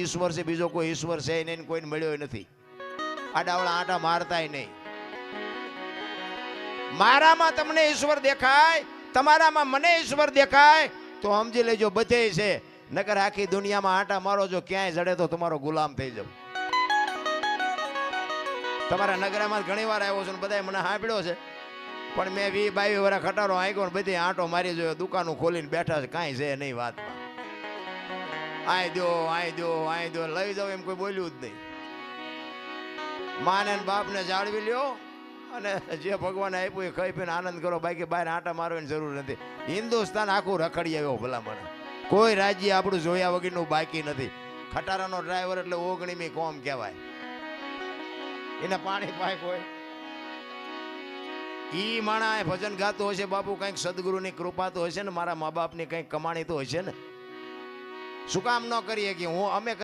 ઈશ્વર છે, બીજો કોઈ ઈશ્વર છે નહીં, કોઈને મળ્યો નથી. આડાવડા આટા મારતાય નહીં. મારામાં તમને ઈશ્વર દેખાય, તમારામાં મને ઈશ્વર દેખાય તો સમજી લેજો બધે છે. નકર આખી દુનિયામાં આટા મારો, જો ક્યાંય જડે તો તમારો ગુલામ થઈ જાવ. તમારા નગરામાં ઘણી વાર આવ્યો છું, બધા મને સાંભળ્યો છે, પણ મેં 20-22 વર્ષ ખટારો આંક્યો ને બધી આંટો મારી જોયો, દુકાનો ખોલીને બેઠા છે, કાંઈ છે નહીં વાતમાં. આય દો આય દો આય દો, લઈ જાવ એમ કોઈ બોલ્યું જ નહીં. માને બાપને જાળવી લ્યો અને જે ભગવાને આપ્યું એ ખાઈ પીને આનંદ કરો, બાકી બહાર આંટા મારવાની જરૂર નથી. હિન્દુસ્તાન આખું રખડી આવ્યો ભલામણ, કોઈ રાજ્ય આપણું જોયા વગરનું બાકી નથી. ખટારાનો ડ્રાઈવર એટલે ઓગણીમી કોમ કહેવાય. એને પાણી પાય કોઈ ઈ માણા ભજન ગાતો હશે, બાપુ કંઈક સદગુરુની કૃપા તો હશે ને, મારા મા બાપની કંઈક કમાણી તો હશે ને. શું કામ ન કરીએ કે હું અમે